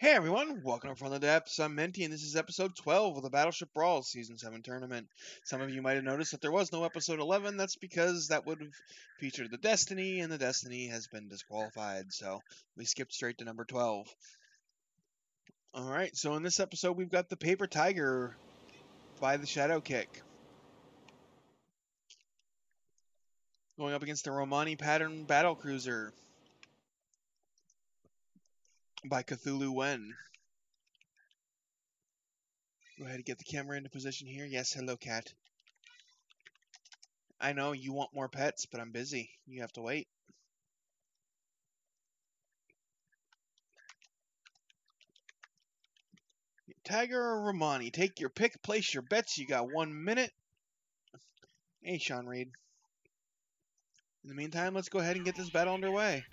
Hey everyone, welcome from the depths. I'm Menti, and this is episode 12 of the Battleship Brawl Season 7 tournament. Some of you might have noticed that there was no episode 11. That's because that would have featured the Destiny, and the Destiny has been disqualified, so we skipped straight to number 12. Alright, so in this episode we've got the Paper Tiger by the Shadow Kick, going up against the Romani Pattern Battle Cruiser by Cthulhu Wen. Go ahead and get the camera into position here. Yes, hello, cat. I know you want more pets, but I'm busy. You have to wait. Tiger or Romani? Take your pick, place your bets. You got 1 minute. Hey, Sean Reed. In the meantime, let's go ahead and get this battle underway.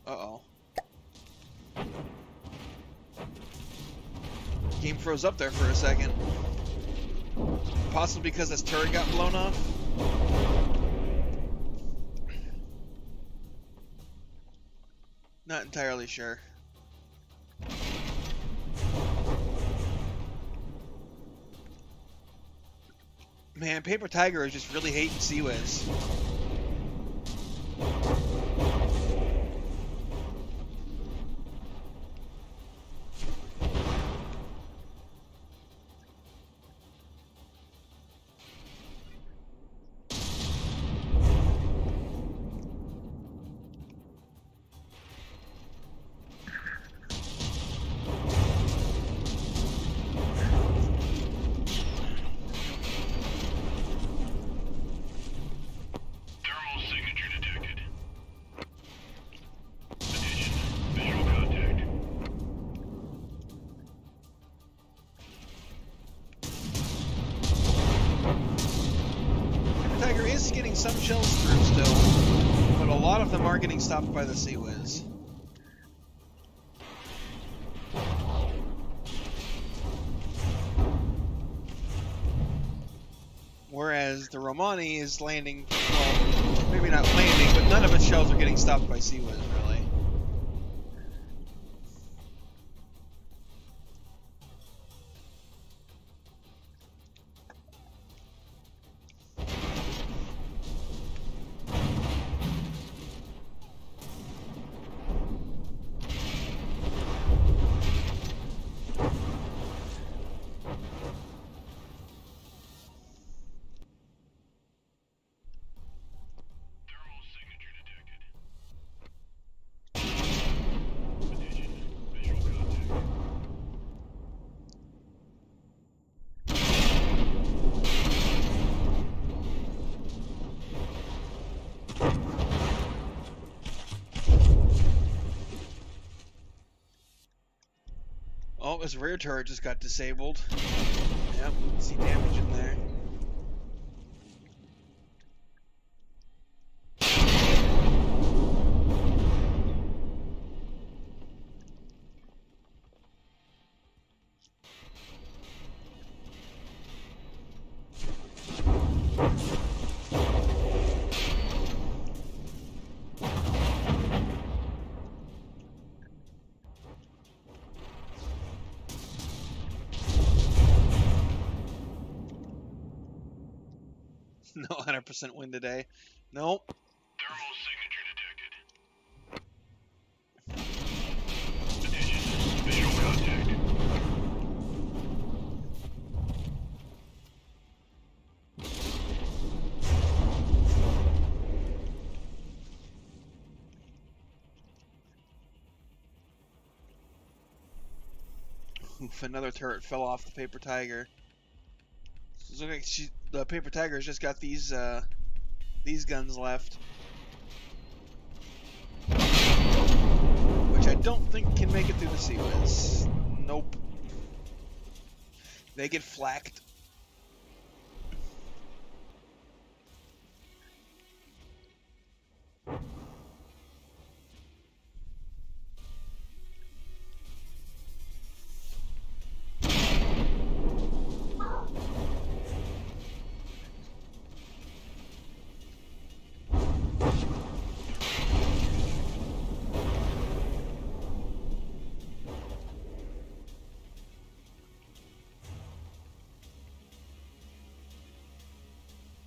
Uh-oh. Game froze up there for a second. Possibly because this turret got blown off. Not entirely sure. Man, Paper Tiger is just really hating C-Wiz. Getting some shells through still, but a lot of them are getting stopped by the C-Wiz. Whereas the Romani is landing, well, maybe not landing, but none of its shells are getting stopped by C-Wiz, really. Oh, his rear turret just got disabled. Yep, see damage in there. No 100% win today. Nope. Thermal signature detected. Attention, visual contact. Oof, another turret fell off the Paper Tiger. So like the Paper Tiger's just got these guns left, which I don't think can make it through the C-Wiz. Nope. They get flacked.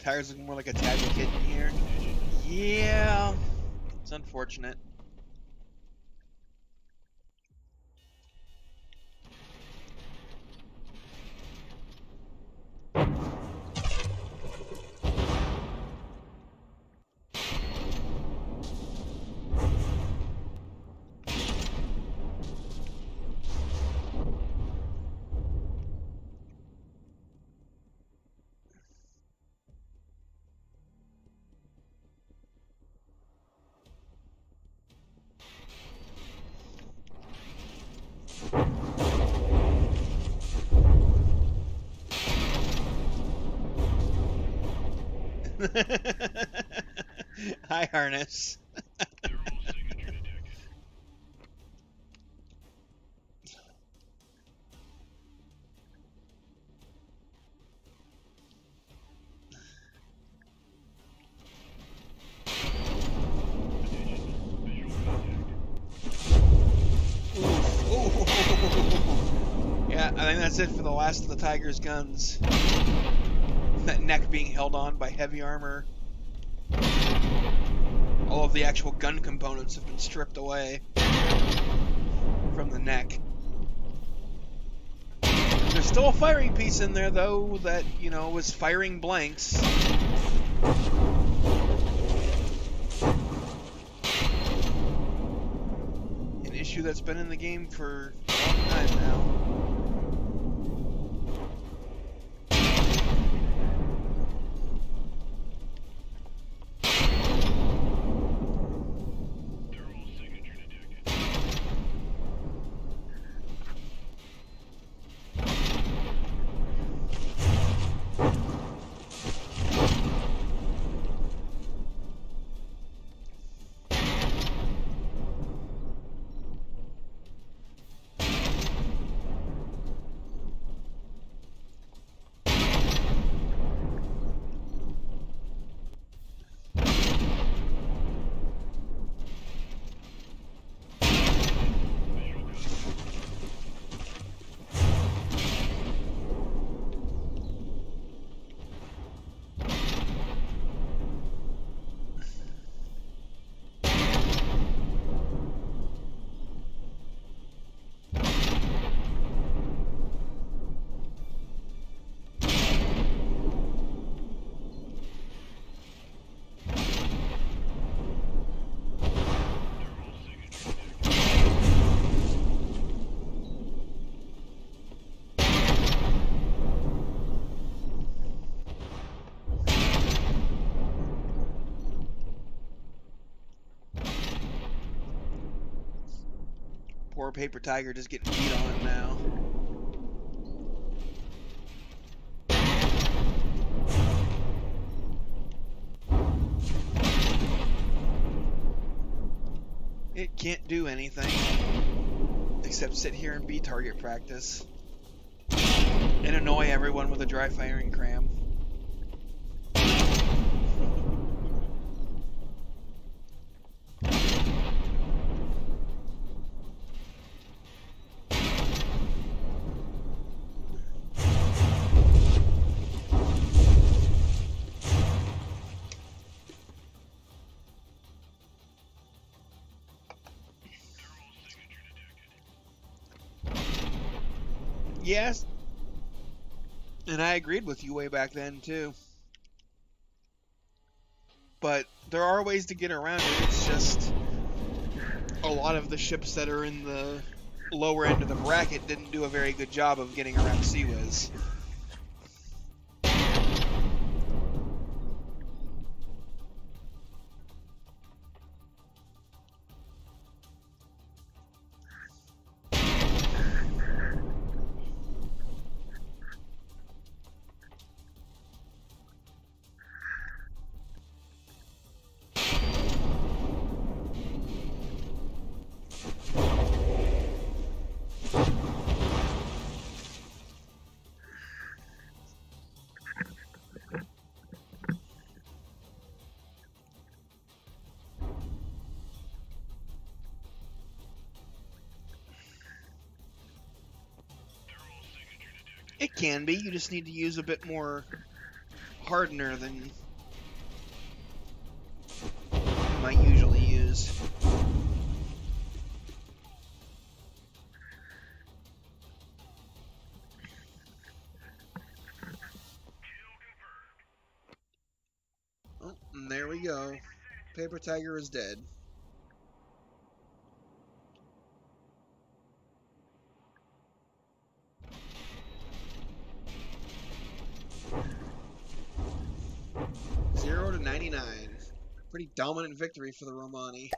Tires looking more like a tabby kitten here. Yeah, it's unfortunate. Hi, Harness. Thermal signature detected. Attention. Visual contact. Ooh. Yeah, I think that's it for the last of the Tiger's guns. That neck being held on by heavy armor. All of the actual gun components have been stripped away from the neck. There's still a firing piece in there, though, that, you know, was firing blanks. An issue that's been in the game for a long time now. Thermal signature detected. Visual contact. Thermal signature detected. Poor Paper Tiger just getting beat on him now. It can't do anything except sit here and be target practice and annoy everyone with a dry firing cram. Thermal signature detected. Yes, and I agreed with you way back then too. But there are ways to get around it. It's just a lot of the ships that are in the lower end of the bracket didn't do a very good job of getting around CWIS. Thermal signature detected. It can be. You just need to use a bit more hardener than you might usually use. Oh, and there we go. Paper Tiger is dead. Zero to 99. Pretty dominant victory for the Romani.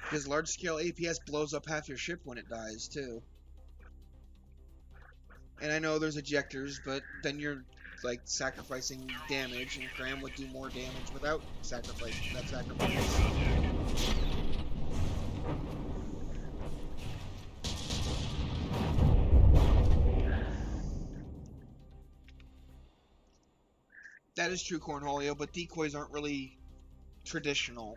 Because large-scale APS blows up half your ship when it dies, too. And I know there's ejectors, but then you're, like, sacrificing damage, and Cram would do more damage without sacrificing that sacrifice. That is true, Cornholio, but decoys aren't really traditional.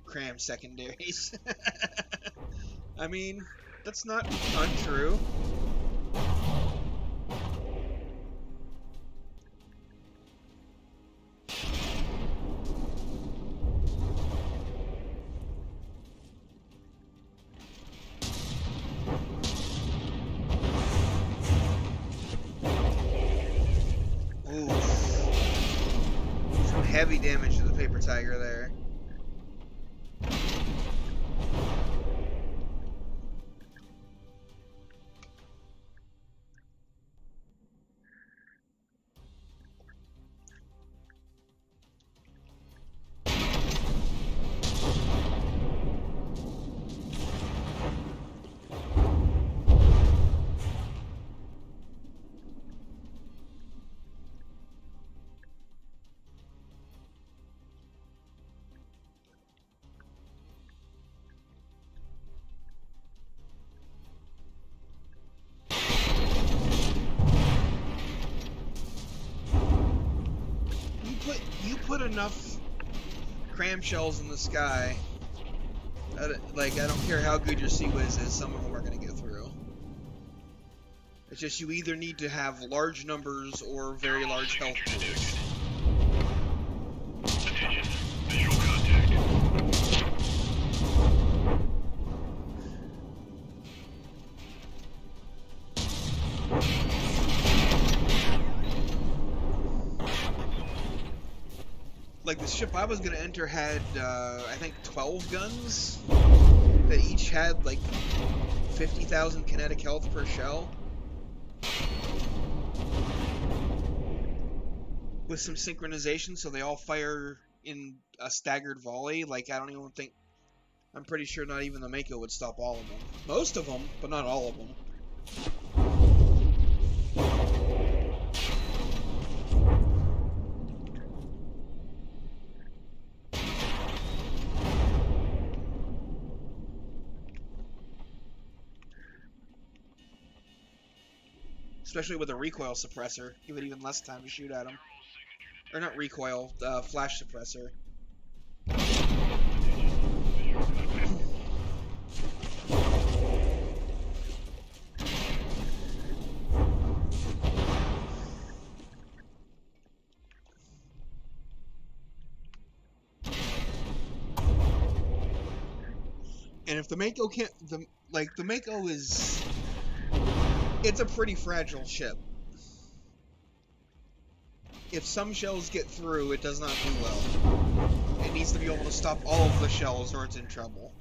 Cram secondaries. I mean, that's not untrue. Heavy damage to the Paper Tiger there. You put enough cram shells in the sky. Like, I don't care how good your Sea-Wiz is, some of them are going to get through. It's just you either need to have large numbers or very large health pools. Attention. Visual contact. Like, the ship I was going to enter had, I think, 12 guns that each had, like, 50,000 kinetic health per shell. With some synchronization, so they all fire in a staggered volley. Like, I don't even think... I'm pretty sure not even the Mako would stop all of them. Most of them, but not all of them. Especially with a recoil suppressor. Give it even less time to shoot at them. Or not recoil, flash suppressor. And if the Mako can't... the Mako is... It's a pretty fragile ship. If some shells get through, it does not do well. It needs to be able to stop all of the shells or it's in trouble.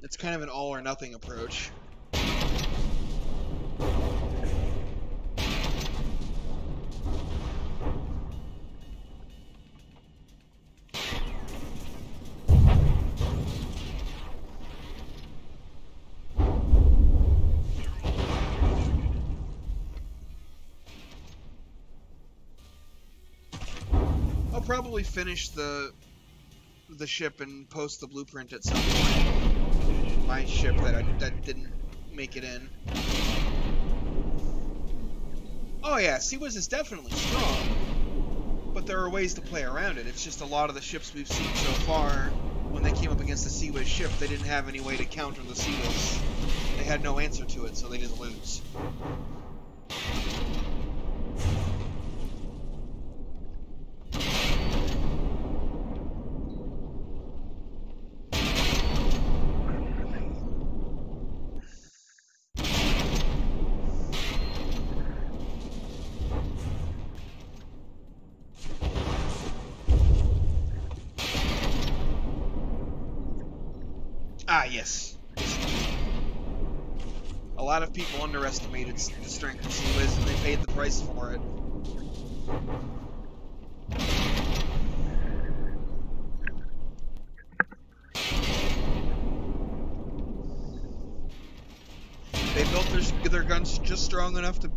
It's kind of an all or nothing approach. probably finish the ship and post the blueprint at some point. My ship that didn't make it in. Oh yeah, Seawiz is definitely strong, but there are ways to play around it. It's just a lot of the ships we've seen so far, when they came up against the Seawiz ship, they didn't have any way to counter the Seawiz. They had no answer to it, so they just lose. Ah, yes. A lot of people underestimated the strength of Seawiz, and they paid the price for it. They built their guns just strong enough to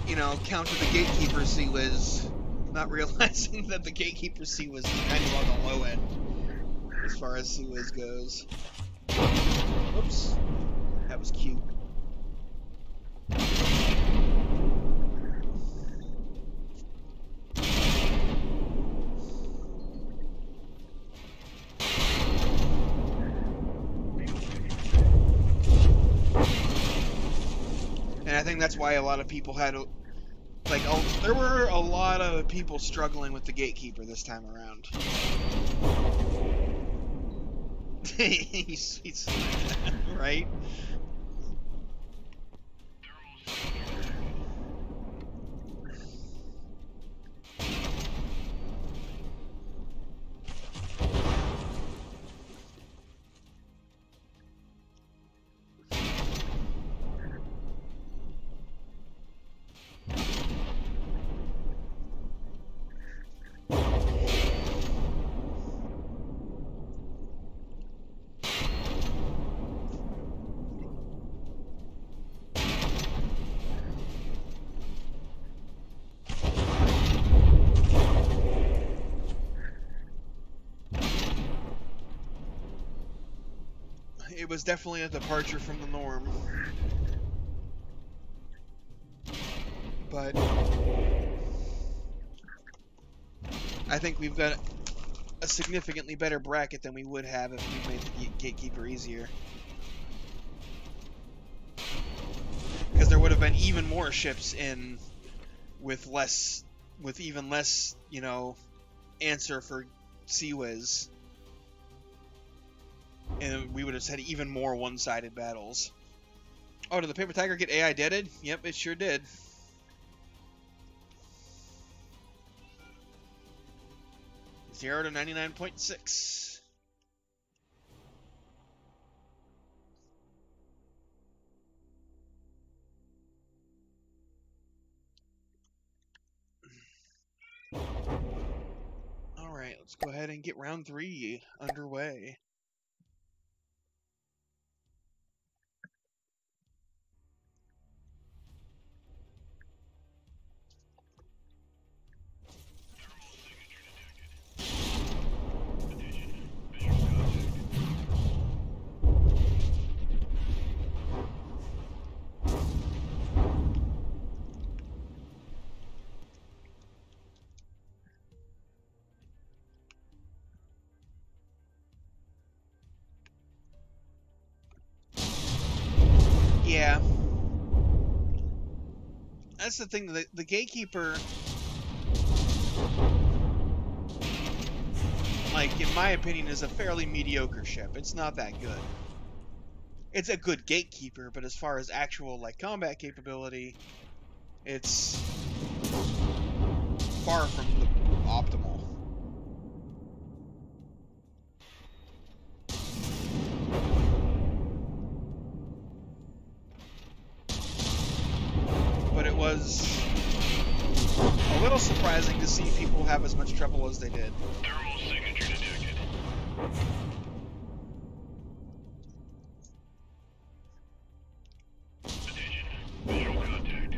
you know, counter the Gatekeeper Seawiz, not realizing that the Gatekeeper Seawiz is kind of on the low end as far as Seawiz goes. Whoops. That was cute. And I think that's why a lot of people had, like, there were a lot of people struggling with the Gatekeeper this time around. he's right? It was definitely a departure from the norm. But I think we've got a significantly better bracket than we would have if we made the Gatekeeper easier. Because there would have been even more ships in with even less, you know, answer for Seawiz. And we would have had even more one-sided battles. Oh, did the Paper Tiger get AI deaded? Yep, it sure did. Zero to 99.6. Alright, let's go ahead and get round 3 underway. Yeah. That's the thing, the Gatekeeper, like, in my opinion, is a fairly mediocre ship. It's not that good. It's a good Gatekeeper, but as far as actual, like, combat capability, it's far from the optimal. But it was a little surprising to see people have as much trouble as they did. Thermal signature detected. Attention. Visual contact.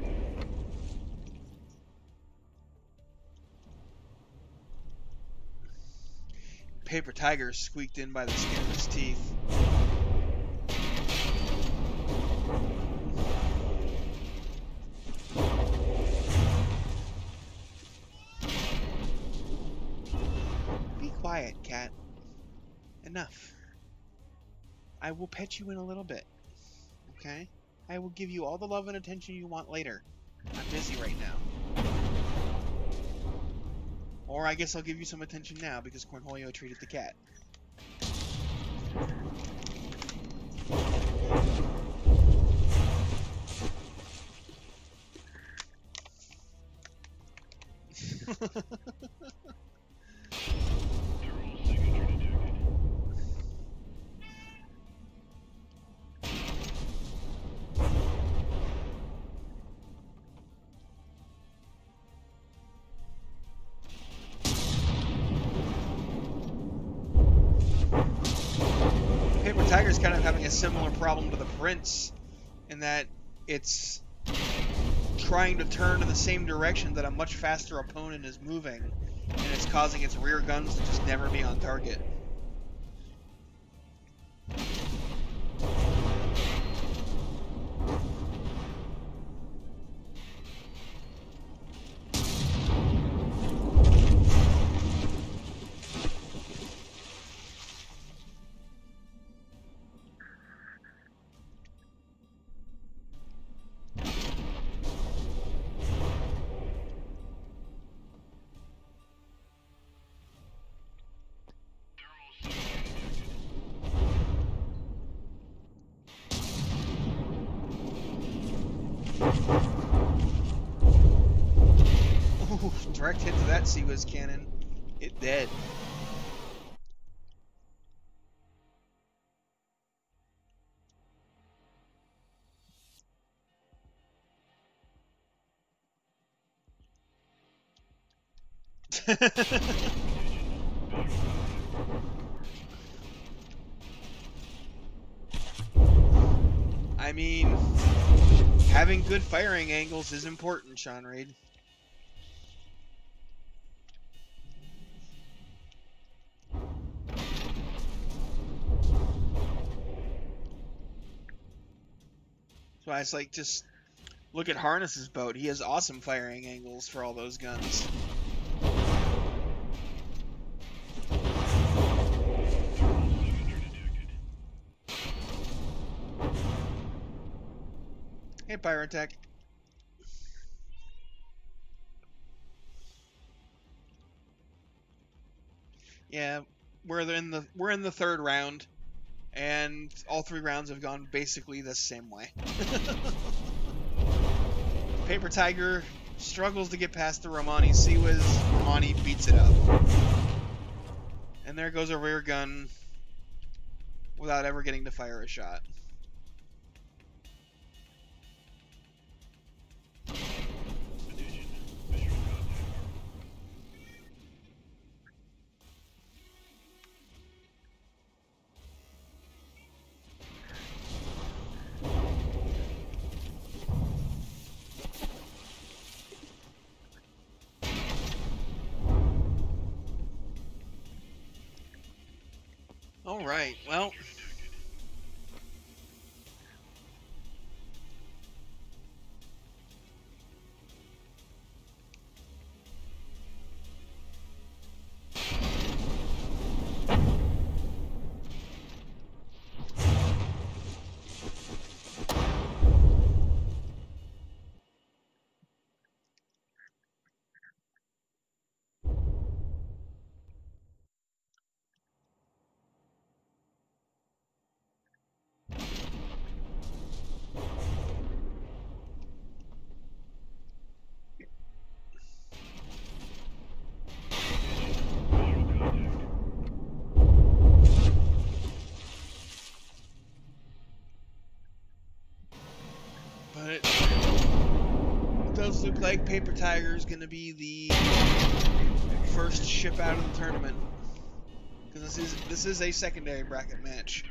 Paper Tiger squeaked in by the skin of his teeth. Be quiet, cat. Enough. I will pet you in a little bit. Okay? I will give you all the love and attention you want later. I'm busy right now. Or I guess I'll give you some attention now because Cornholio treated the cat. Paper Tiger's kind of having a similar problem to the Prince in that it's trying to turn in the same direction that a much faster opponent is moving, and it's causing its rear guns to just never be on target. Ooh, direct hit to that Seawiz cannon. It dead. I mean, having good firing angles is important, Sean Reid. So it's like, just look at Harness's boat. He has awesome firing angles for all those guns. Hey, Pyrotech. Yeah, we're in the third round, and all 3 rounds have gone basically the same way. Paper Tiger struggles to get past the Romani Seawiz. Romani beats it up. And there goes a rear gun without ever getting to fire a shot. All right, well. But it does look like Paper Tiger is going to be the first ship out of the tournament, because this is a secondary bracket match.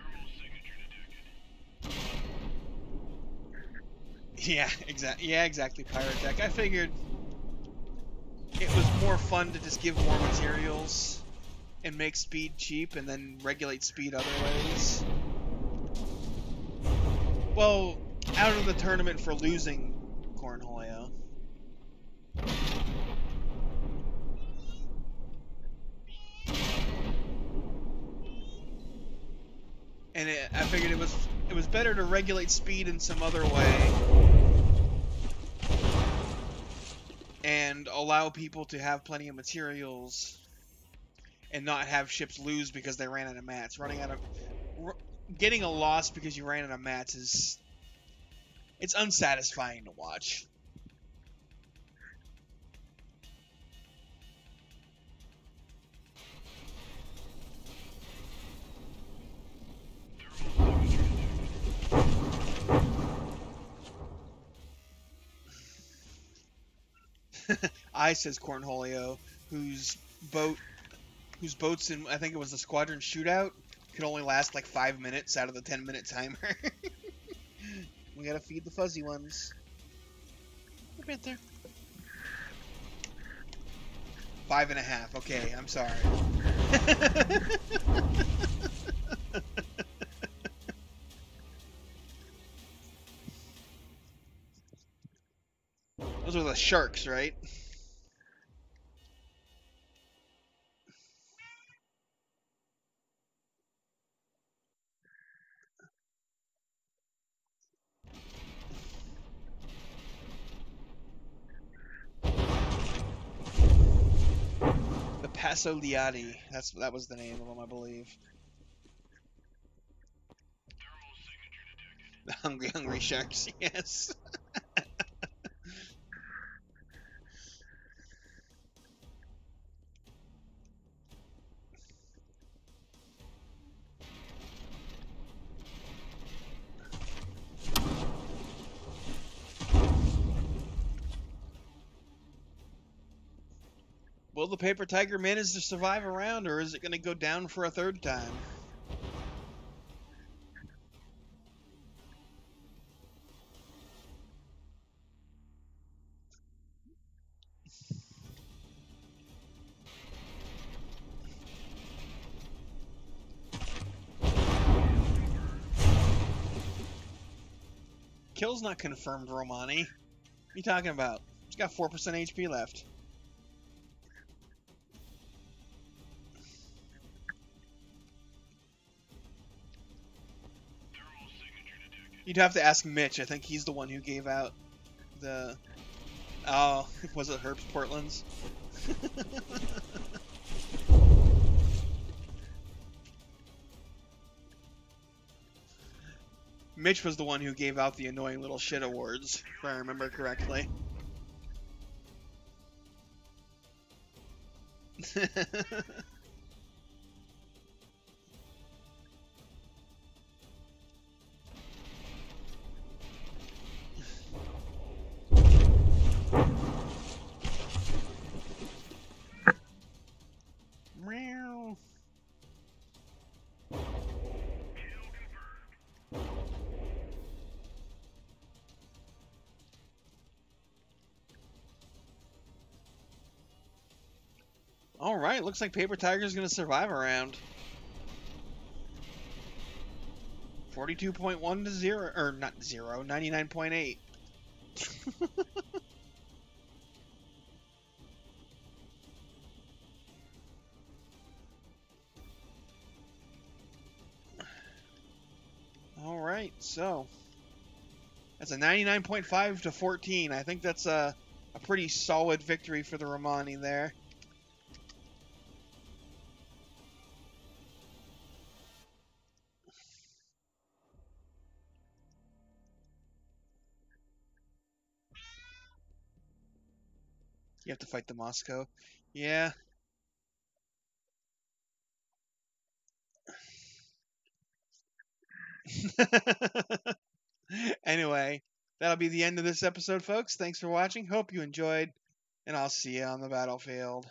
Yeah, exactly, Pyrotech. I figured it was more fun to just give more materials and make speed cheap and then regulate speed other ways. Well, out of the tournament for losing Cornholio. And I figured it was better to regulate speed in some other way and allow people to have plenty of materials and not have ships lose because they ran out of mats. Getting a loss because you ran out of mats it's unsatisfying to watch. Says Cornholio, whose boats in, I think it was the squadron shootout, could only last like 5 minutes out of the 10-minute timer. We gotta feed the fuzzy ones. Look right there. 5.5. Okay, I'm sorry. Those are the sharks, right? The Paso Liati. That was the name of them, I believe. The hungry sharks. Yes. Will the Paper Tiger manage to survive a round, or is it going to go down for a third time? Kill's not confirmed, Romani. What are you talking about? He's got 4% HP left. You'd have to ask Mitch. I think he's the one who gave out the... Oh, was it Herbst Portland's? Mitch was the one who gave out the annoying little shit awards, if I remember correctly. Meow. All right, looks like Paper Tiger's going to survive a round. 42.1 to 0, or not 0, 99.8. All right, so that's a 99.5 to 14. I think that's a pretty solid victory for the Romani there. You have to fight the Moscow. Yeah. Anyway, that'll be the end of this episode, folks. Thanks for watching. Hope you enjoyed, and I'll see you on the battlefield.